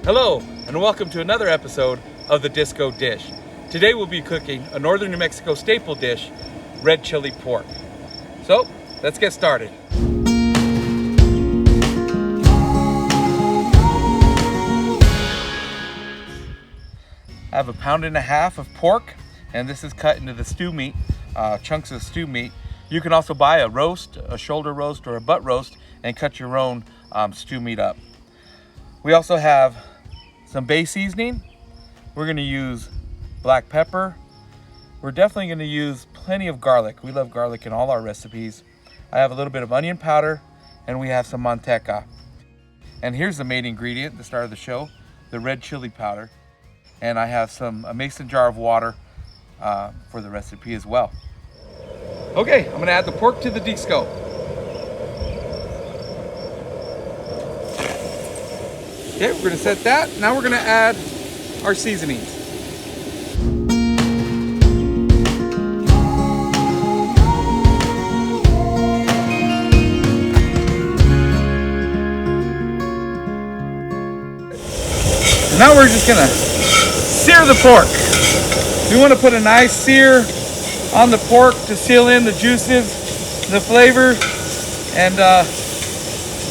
Hello, and welcome to another episode of the Disco Dish. Today we'll be cooking a northern New Mexico staple dish, red chili pork. So, let's get started. I have 1.5 pounds of pork, and this is cut into the stew meat, chunks of stew meat. You can also buy a roast, a shoulder roast, or a butt roast, and cut your own stew meat up. We also have some bay seasoning. We're gonna use black pepper. We're definitely gonna use plenty of garlic. We love garlic in all our recipes. I have a little bit of onion powder, and we have some Manteca. And here's the main ingredient, the start of the show, the red chili powder. And I have a mason jar of water for the recipe as well. Okay, I'm gonna add the pork to the disco. Okay, we're gonna set that. Now we're gonna add our seasonings. Now we're just gonna sear the pork. We want to put a nice sear on the pork to seal in the juices, the flavor, and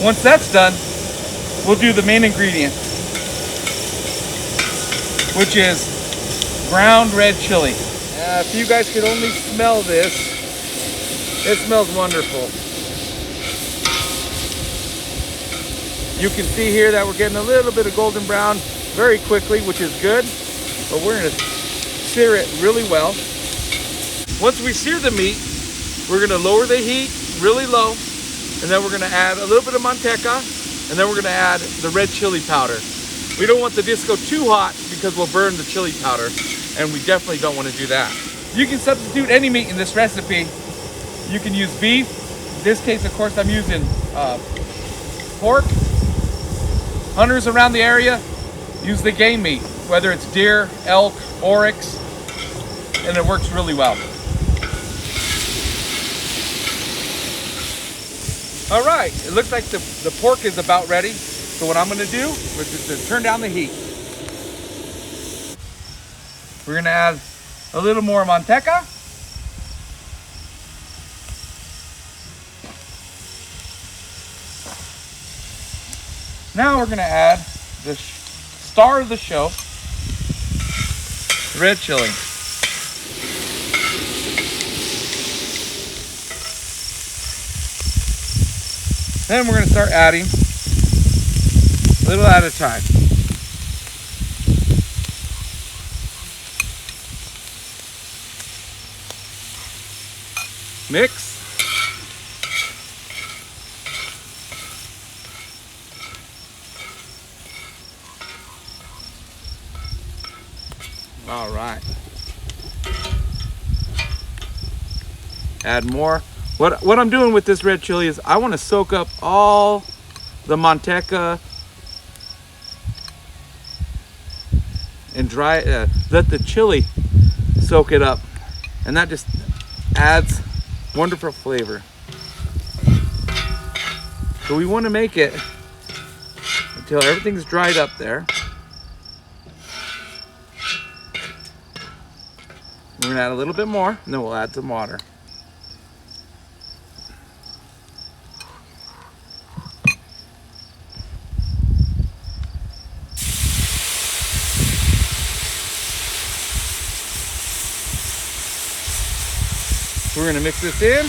once that's done, we'll do the main ingredient, which is ground red chili. If you guys could only smell this, it smells wonderful. You can see here that we're getting a little bit of golden brown very quickly, which is good, but we're gonna sear it really well. Once we sear the meat, we're gonna lower the heat really low, and then we're gonna add a little bit of Manteca, and then we're gonna add the red chili powder. We don't want the disco too hot because we'll burn the chili powder, and we definitely don't want to do that. You can substitute any meat in this recipe. You can use beef. In this case, of course, I'm using pork. Hunters around the area use the game meat, whether it's deer, elk, oryx, and it works really well. All right, it looks like the pork is about ready. So what I'm gonna do is just turn down the heat. We're gonna add a little more Manteca. Now we're gonna add the star of the show, red chili. Then we're going to start adding a little at a time. Mix. All right. Add more. What I'm doing with this red chili is I want to soak up all the Manteca and let the chili soak it up, and that just adds wonderful flavor. So we want to make it until everything's dried up there. We're gonna add a little bit more, and then we'll add some water. We're gonna mix this in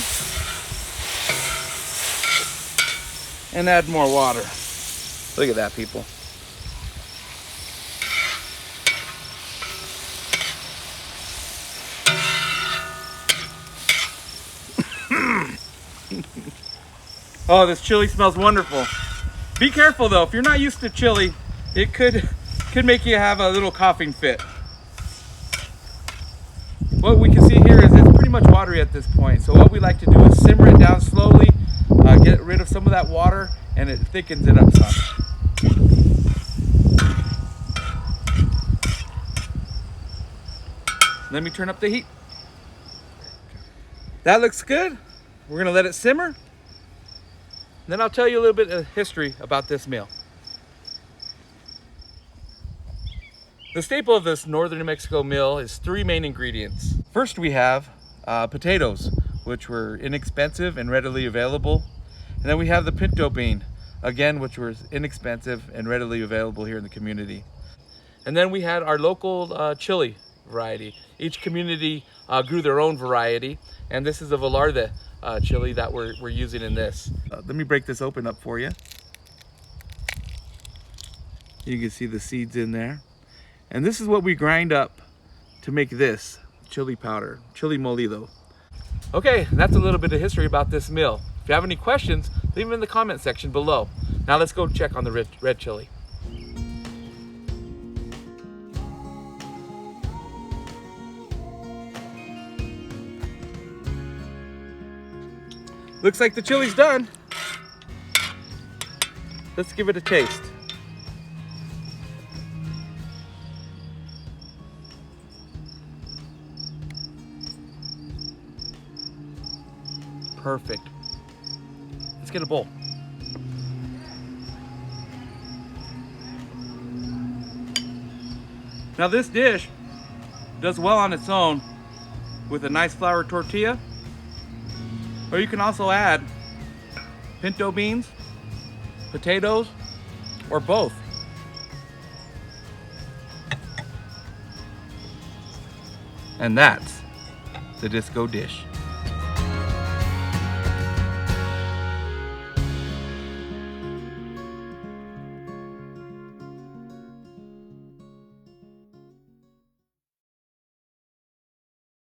and add more water. Look at that, people. Oh, this chili smells wonderful. Be careful though, if you're not used to chili, it could make you have a little coughing fit. What we can see here is it's pretty much watery at this point. So what we like to do is simmer it down slowly, get rid of some of that water, and it thickens it up some. Let me turn up the heat. That looks good. We're gonna let it simmer. Then I'll tell you a little bit of history about this meal. The staple of this northern New Mexico meal is 3 main ingredients. First we have potatoes, which were inexpensive and readily available. And then we have the pinto bean, again, which was inexpensive and readily available here in the community. And then we had our local chili variety. Each community grew their own variety, and this is a Velarde chili that we're using in this. Let me break this open up for you. You can see the seeds in there. And this is what we grind up to make this chili powder, chili molido. Okay, that's a little bit of history about this meal. If you have any questions, leave them in the comment section below. Now let's go check on the red chili. Looks like the chili's done. Let's give it a taste. Perfect. Let's get a bowl. Now this dish does well on its own with a nice flour tortilla, or you can also add pinto beans, potatoes, or both. And that's the disco dish.